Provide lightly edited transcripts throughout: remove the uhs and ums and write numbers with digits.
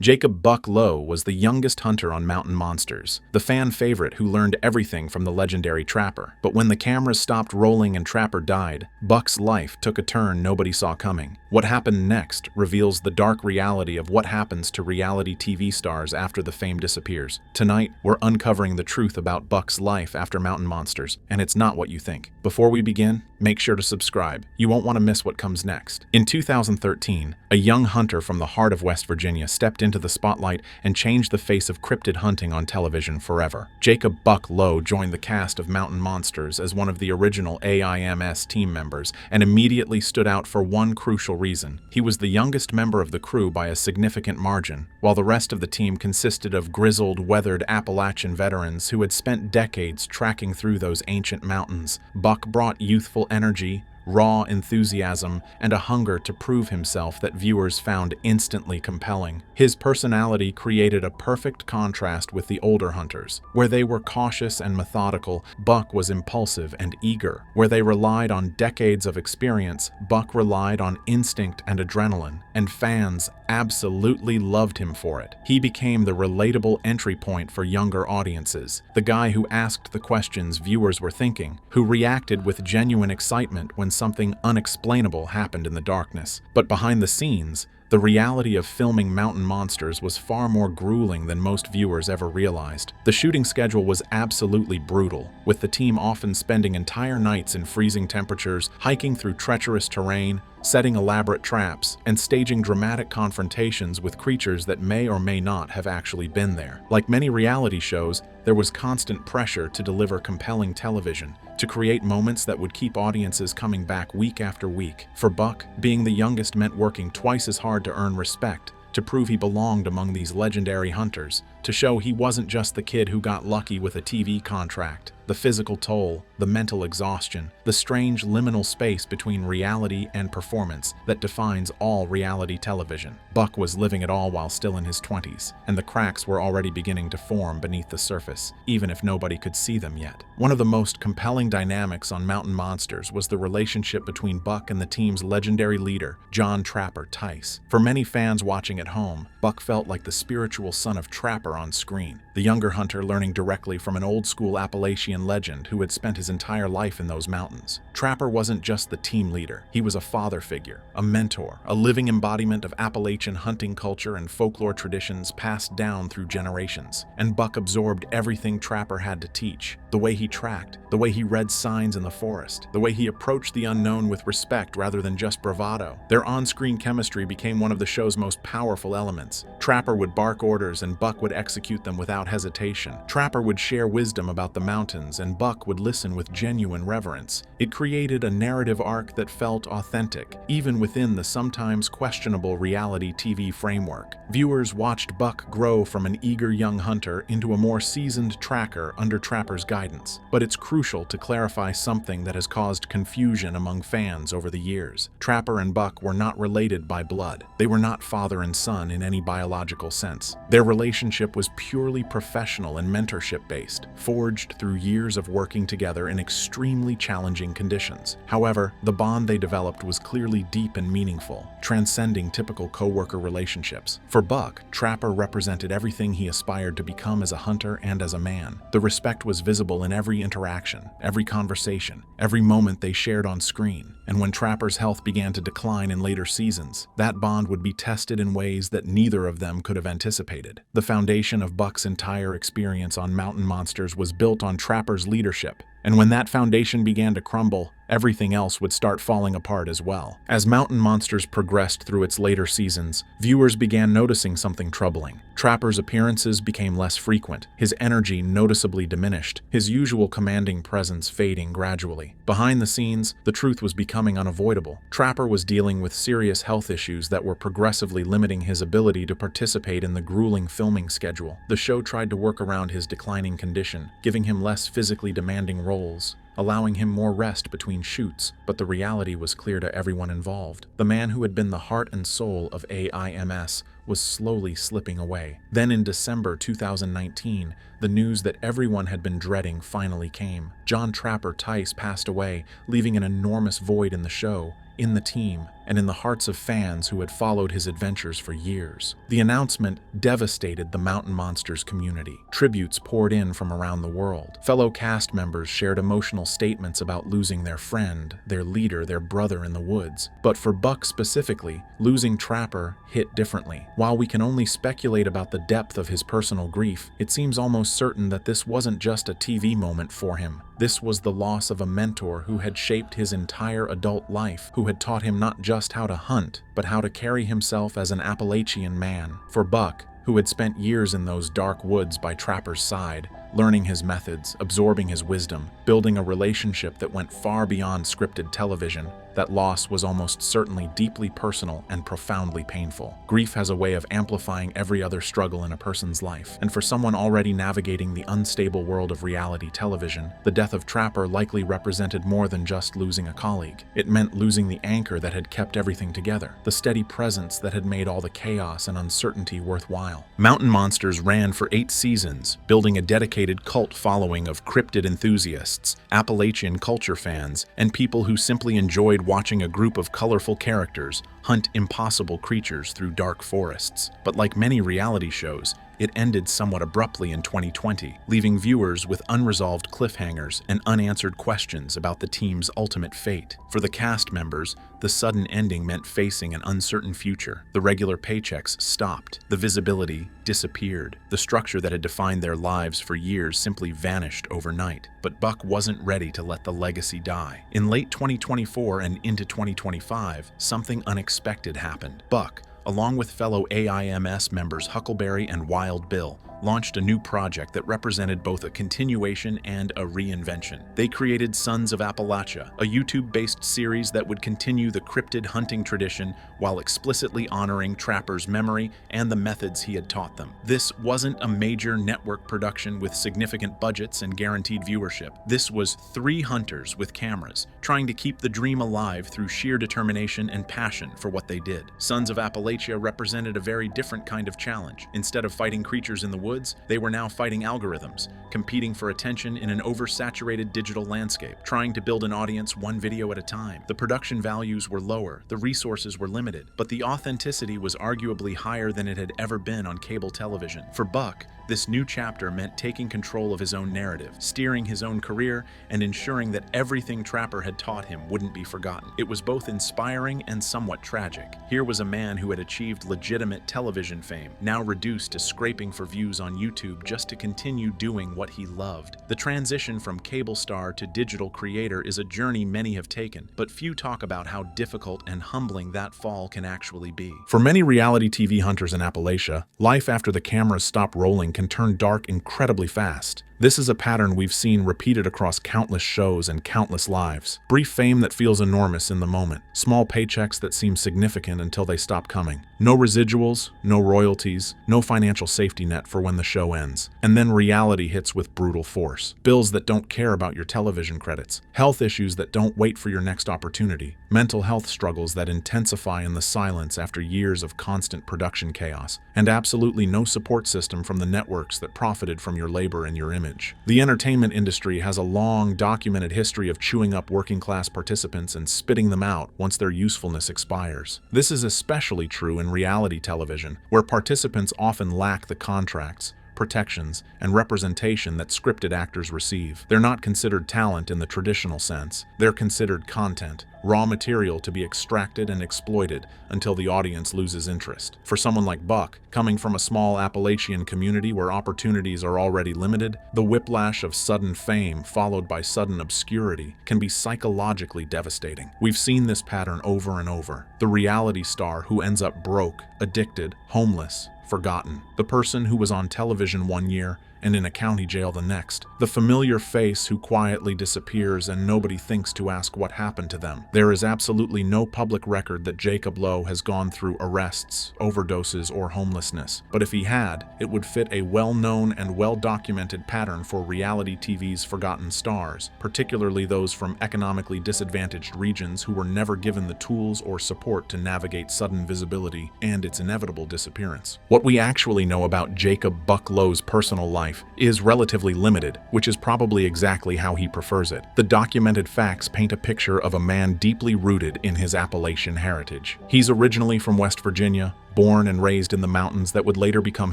Jacob Bucklo was the youngest hunter on Mountain Monsters, the fan favorite who learned everything from the legendary Trapper. But when the cameras stopped rolling and Trapper died, Buck's life took a turn nobody saw coming. What happened next reveals the dark reality of what happens to reality TV stars after the fame disappears. Tonight, we're uncovering the truth about Buck's life after Mountain Monsters, and it's not what you think. Before we begin, make sure to subscribe. You won't want to miss what comes next. In 2013, a young hunter from the heart of West Virginia stepped into the spotlight and changed the face of cryptid hunting on television forever. Jacob Bucklo joined the cast of Mountain Monsters as one of the original AIMS team members and immediately stood out for one crucial reason. He was the youngest member of the crew by a significant margin, while the rest of the team consisted of grizzled, weathered Appalachian veterans who had spent decades tracking through those ancient mountains. Buck brought youthful energy, raw enthusiasm, and a hunger to prove himself that viewers found instantly compelling. His personality created a perfect contrast with the older hunters. Where they were cautious and methodical, Buck was impulsive and eager. Where they relied on decades of experience, Buck relied on instinct and adrenaline, and fans absolutely loved him for it. He became the relatable entry point for younger audiences, the guy who asked the questions viewers were thinking, who reacted with genuine excitement when something unexplainable happened in the darkness. But behind the scenes, the reality of filming Mountain Monsters was far more grueling than most viewers ever realized. The shooting schedule was absolutely brutal, with the team often spending entire nights in freezing temperatures, hiking through treacherous terrain, setting elaborate traps, and staging dramatic confrontations with creatures that may or may not have actually been there. Like many reality shows, there was constant pressure to deliver compelling television, to create moments that would keep audiences coming back week after week. For Buck, being the youngest meant working twice as hard to earn respect, to prove he belonged among these legendary hunters, to show he wasn't just the kid who got lucky with a TV contract. The physical toll, the mental exhaustion, the strange liminal space between reality and performance that defines all reality television. Buck was living it all while still in his 20s, and the cracks were already beginning to form beneath the surface, even if nobody could see them yet. One of the most compelling dynamics on Mountain Monsters was the relationship between Buck and the team's legendary leader, John Trapper Tice. For many fans watching at home, Buck felt like the spiritual son of Trapper on screen, the younger hunter learning directly from an old-school Appalachian legend who had spent his entire life in those mountains. Trapper wasn't just the team leader, he was a father figure, a mentor, a living embodiment of Appalachian hunting culture and folklore traditions passed down through generations. And Buck absorbed everything Trapper had to teach: the way he tracked, the way he read signs in the forest, the way he approached the unknown with respect rather than just bravado. Their on-screen chemistry became one of the show's most powerful elements. Trapper would bark orders and Buck would execute them without hesitation. Trapper would share wisdom about the mountains and Buck would listen with genuine reverence. It created a narrative arc that felt authentic, even within the sometimes questionable reality TV framework. Viewers watched Buck grow from an eager young hunter into a more seasoned tracker under Trapper's guidance. But it's crucial to clarify something that has caused confusion among fans over the years. Trapper and Buck were not related by blood. They were not father and son in any biological sense. Their relationship was purely professional and mentorship-based, forged through years of working together in extremely challenging conditions. However, the bond they developed was clearly deep and meaningful, transcending typical co-worker relationships. For Buck, Trapper represented everything he aspired to become as a hunter and as a man. The respect was visible in every interaction, every conversation, every moment they shared on screen. And when Trapper's health began to decline in later seasons, that bond would be tested in ways that neither of them could have anticipated. The foundation of Buck's entire experience on Mountain Monsters was built on Trapper's leadership, and when that foundation began to crumble, everything else would start falling apart as well. As Mountain Monsters progressed through its later seasons, viewers began noticing something troubling. Trapper's appearances became less frequent, his energy noticeably diminished, his usual commanding presence fading gradually. Behind the scenes, the truth was becoming unavoidable. Trapper was dealing with serious health issues that were progressively limiting his ability to participate in the grueling filming schedule. The show tried to work around his declining condition, giving him less physically demanding roles, allowing him more rest between shoots, but the reality was clear to everyone involved. The man who had been the heart and soul of AIMS was slowly slipping away. Then in December 2019, the news that everyone had been dreading finally came. John Trapper Tice passed away, leaving an enormous void in the show, in the team, and in the hearts of fans who had followed his adventures for years. The announcement devastated the Mountain Monsters community. Tributes poured in from around the world. Fellow cast members shared emotional statements about losing their friend, their leader, their brother in the woods. But for Buck specifically, losing Trapper hit differently. While we can only speculate about the depth of his personal grief, it seems almost certain that this wasn't just a TV moment for him. This was the loss of a mentor who had shaped his entire adult life, who had taught him not just how to hunt, but how to carry himself as an Appalachian man. For Buck, who had spent years in those dark woods by Trapper's side, learning his methods, absorbing his wisdom, building a relationship that went far beyond scripted television, that loss was almost certainly deeply personal and profoundly painful. Grief has a way of amplifying every other struggle in a person's life, and for someone already navigating the unstable world of reality television, the death of Trapper likely represented more than just losing a colleague. It meant losing the anchor that had kept everything together, the steady presence that had made all the chaos and uncertainty worthwhile. Mountain Monsters ran for 8 seasons, building a dedicated cult following of cryptid enthusiasts, Appalachian culture fans, and people who simply enjoyed watching a group of colorful characters hunt impossible creatures through dark forests. But like many reality shows, it ended somewhat abruptly in 2020, leaving viewers with unresolved cliffhangers and unanswered questions about the team's ultimate fate. For the cast members, the sudden ending meant facing an uncertain future. The regular paychecks stopped. The visibility disappeared. The structure that had defined their lives for years simply vanished overnight. But Buck wasn't ready to let the legacy die. In late 2024 and into 2025, something unexpected happened. Buck, along with fellow AIMS members Huckleberry and Wild Bill, launched a new project that represented both a continuation and a reinvention. They created Sons of Appalachia, a YouTube-based series that would continue the cryptid hunting tradition while explicitly honoring Trapper's memory and the methods he had taught them. This wasn't a major network production with significant budgets and guaranteed viewership. This was 3 hunters with cameras, trying to keep the dream alive through sheer determination and passion for what they did. Sons of Appalachia represented a very different kind of challenge. Instead of fighting creatures in the woods, they were now fighting algorithms, competing for attention in an oversaturated digital landscape, trying to build an audience one video at a time. The production values were lower, the resources were limited, but the authenticity was arguably higher than it had ever been on cable television. For Buck, this new chapter meant taking control of his own narrative, steering his own career, and ensuring that everything Trapper had taught him wouldn't be forgotten. It was both inspiring and somewhat tragic. Here was a man who had achieved legitimate television fame, now reduced to scraping for views on YouTube just to continue doing what he loved. The transition from cable star to digital creator is a journey many have taken, but few talk about how difficult and humbling that fall can actually be. For many reality TV hunters in Appalachia, life after the cameras stop rolling can turn dark incredibly fast. This is a pattern we've seen repeated across countless shows and countless lives. Brief fame that feels enormous in the moment. Small paychecks that seem significant until they stop coming. No residuals, no royalties, no financial safety net for when the show ends. And then reality hits with brutal force. Bills that don't care about your television credits. Health issues that don't wait for your next opportunity. Mental health struggles that intensify in the silence after years of constant production chaos. And absolutely no support system from the networks that profited from your labor and your image. The entertainment industry has a long, documented history of chewing up working-class participants and spitting them out once their usefulness expires. This is especially true in reality television, where participants often lack the contracts, protections, and representation that scripted actors receive. They're not considered talent in the traditional sense. They're considered content, raw material to be extracted and exploited until the audience loses interest. For someone like Buck, coming from a small Appalachian community where opportunities are already limited, the whiplash of sudden fame followed by sudden obscurity can be psychologically devastating. We've seen this pattern over and over. The reality star who ends up broke, addicted, homeless, forgotten. The person who was on television one year and in a county jail the next. The familiar face who quietly disappears and nobody thinks to ask what happened to them. There is absolutely no public record that Jacob Lowe has gone through arrests, overdoses, or homelessness. But if he had, it would fit a well-known and well-documented pattern for reality TV's forgotten stars, particularly those from economically disadvantaged regions who were never given the tools or support to navigate sudden visibility and its inevitable disappearance. What we actually know about Jacob Bucklo's personal life is relatively limited, which is probably exactly how he prefers it. The documented facts paint a picture of a man deeply rooted in his Appalachian heritage. He's originally from West Virginia, born and raised in the mountains that would later become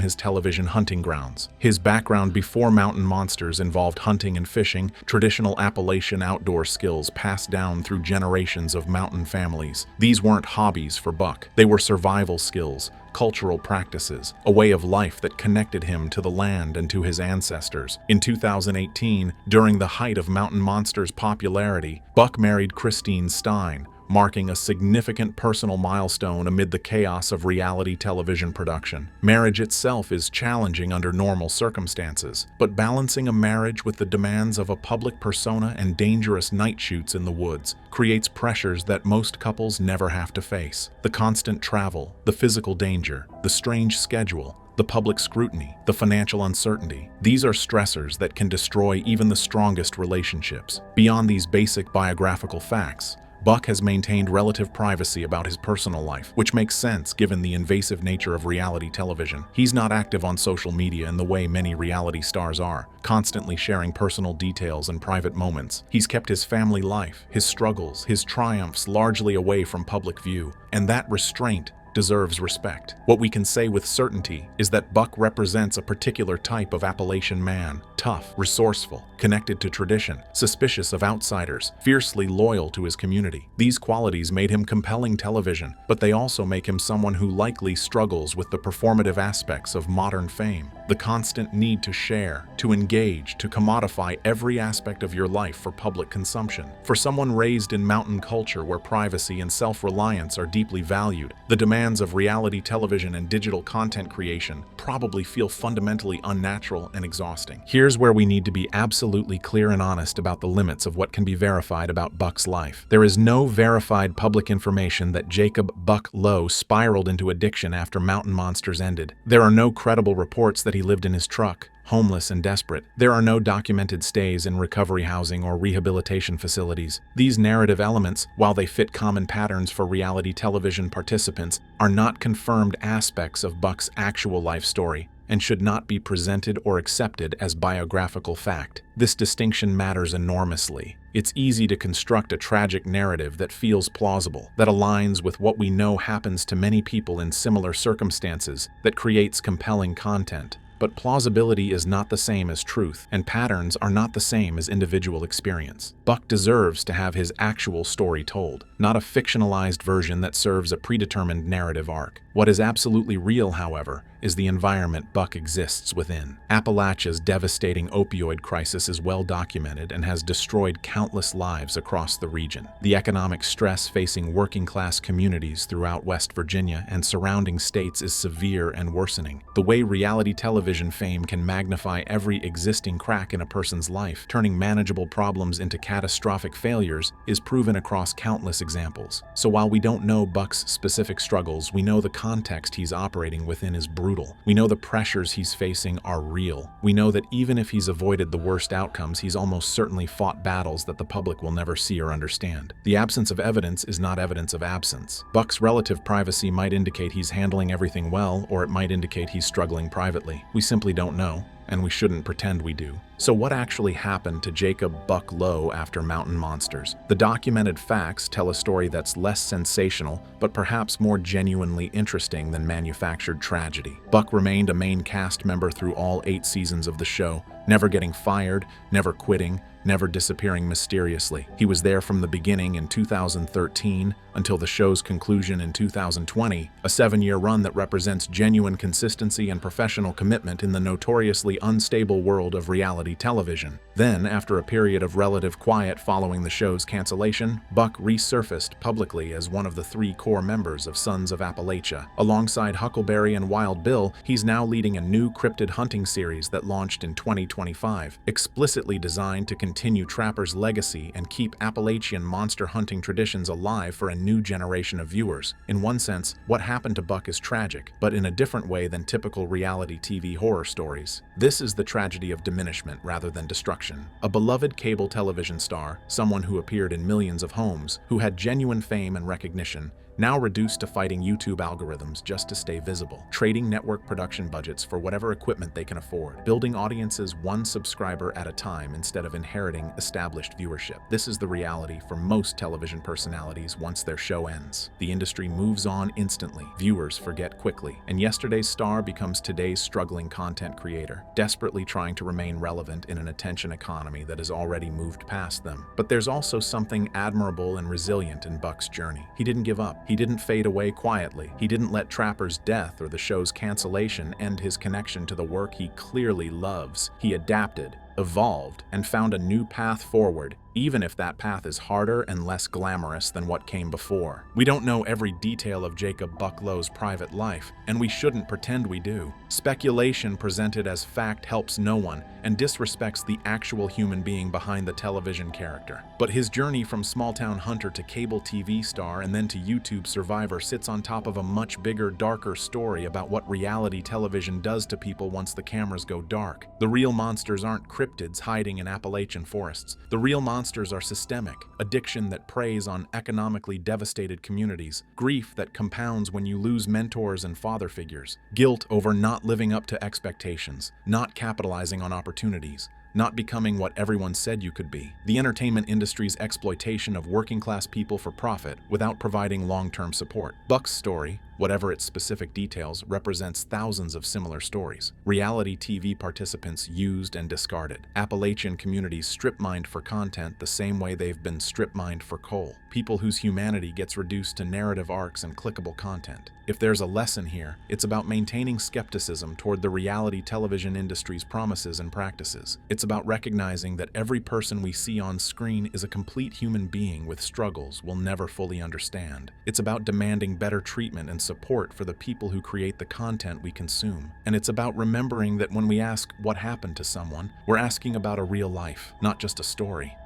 his television hunting grounds. His background before Mountain Monsters involved hunting and fishing, traditional Appalachian outdoor skills passed down through generations of mountain families. These weren't hobbies for Buck. They were survival skills, cultural practices, a way of life that connected him to the land and to his ancestors. In 2018, during the height of Mountain Monsters' popularity, Buck married Christine Stein, marking a significant personal milestone amid the chaos of reality television production. Marriage itself is challenging under normal circumstances, but balancing a marriage with the demands of a public persona and dangerous night shoots in the woods creates pressures that most couples never have to face. The constant travel, the physical danger, the strange schedule, the public scrutiny, the financial uncertainty. These are stressors that can destroy even the strongest relationships. Beyond these basic biographical facts, Buck has maintained relative privacy about his personal life, which makes sense given the invasive nature of reality television. He's not active on social media in the way many reality stars are, constantly sharing personal details and private moments. He's kept his family life, his struggles, his triumphs largely away from public view, and that restraint deserves respect. What we can say with certainty is that Buck represents a particular type of Appalachian man: tough, resourceful, connected to tradition, suspicious of outsiders, fiercely loyal to his community. These qualities made him compelling television, but they also make him someone who likely struggles with the performative aspects of modern fame. The constant need to share, to engage, to commodify every aspect of your life for public consumption. For someone raised in mountain culture where privacy and self-reliance are deeply valued, the demands of reality television and digital content creation probably feel fundamentally unnatural and exhausting. Here's where we need to be absolutely clear and honest about the limits of what can be verified about Buck's life. There is no verified public information that Jacob Bucklo spiraled into addiction after Mountain Monsters ended. There are no credible reports that he lived in his truck, homeless and desperate. There are no documented stays in recovery housing or rehabilitation facilities. These narrative elements, while they fit common patterns for reality television participants, are not confirmed aspects of Buck's actual life story and should not be presented or accepted as biographical fact. This distinction matters enormously. It's easy to construct a tragic narrative that feels plausible, that aligns with what we know happens to many people in similar circumstances, that creates compelling content. But plausibility is not the same as truth, and patterns are not the same as individual experience. Buck deserves to have his actual story told, not a fictionalized version that serves a predetermined narrative arc. What is absolutely real, however, is the environment Buck exists within. Appalachia's devastating opioid crisis is well documented and has destroyed countless lives across the region. The economic stress facing working-class communities throughout West Virginia and surrounding states is severe and worsening. The way reality television fame can magnify every existing crack in a person's life, turning manageable problems into catastrophic failures, is proven across countless examples. So while we don't know Buck's specific struggles, we know the context he's operating within is brutal. We know the pressures he's facing are real. We know that even if he's avoided the worst outcomes, he's almost certainly fought battles that the public will never see or understand. The absence of evidence is not evidence of absence. Buck's relative privacy might indicate he's handling everything well, or it might indicate he's struggling privately. We simply don't know, and we shouldn't pretend we do. So what actually happened to Jacob Bucklo after Mountain Monsters? The documented facts tell a story that's less sensational, but perhaps more genuinely interesting than manufactured tragedy. Buck remained a main cast member through all 8 seasons of the show, never getting fired, never quitting, never disappearing mysteriously. He was there from the beginning in 2013, until the show's conclusion in 2020, a 7-year run that represents genuine consistency and professional commitment in the notoriously unstable world of reality television. Then, after a period of relative quiet following the show's cancellation, Buck resurfaced publicly as one of the 3 core members of Sons of Appalachia. Alongside Huckleberry and Wild Bill, he's now leading a new cryptid hunting series that launched in 2025, explicitly designed to continue Trapper's legacy and keep Appalachian monster hunting traditions alive for a new generation of viewers. In one sense, what happened to Buck is tragic, but in a different way than typical reality TV horror stories. This is the tragedy of diminishment rather than destruction. A beloved cable television star, someone who appeared in millions of homes, who had genuine fame and recognition, now reduced to fighting YouTube algorithms just to stay visible, trading network production budgets for whatever equipment they can afford, building audiences one subscriber at a time instead of inheriting established viewership. This is the reality for most television personalities once their show ends. The industry moves on instantly, viewers forget quickly, and yesterday's star becomes today's struggling content creator, desperately trying to remain relevant in an attention economy that has already moved past them. But there's also something admirable and resilient in Buck's journey. He didn't give up. He didn't fade away quietly. He didn't let Trapper's death or the show's cancellation end his connection to the work he clearly loves. He adapted, evolved, and found a new path forward, even if that path is harder and less glamorous than what came before. We don't know every detail of Jacob Bucklo's private life, and we shouldn't pretend we do. Speculation presented as fact helps no one and disrespects the actual human being behind the television character. But his journey from small-town hunter to cable TV star and then to YouTube survivor sits on top of a much bigger, darker story about what reality television does to people once the cameras go dark. The real monsters aren't cryptids hiding in Appalachian forests. The real monsters are systemic, addiction that preys on economically devastated communities, grief that compounds when you lose mentors and father figures, guilt over not living up to expectations, not capitalizing on opportunities, not becoming what everyone said you could be. The entertainment industry's exploitation of working-class people for profit without providing long-term support. Buck's story, whatever its specific details, represents thousands of similar stories. Reality TV participants used and discarded. Appalachian communities strip-mined for content the same way they've been strip-mined for coal. People whose humanity gets reduced to narrative arcs and clickable content. If there's a lesson here, it's about maintaining skepticism toward the reality television industry's promises and practices. It's about recognizing that every person we see on screen is a complete human being with struggles we'll never fully understand. It's about demanding better treatment and support for the people who create the content we consume. And it's about remembering that when we ask what happened to someone, we're asking about a real life, not just a story.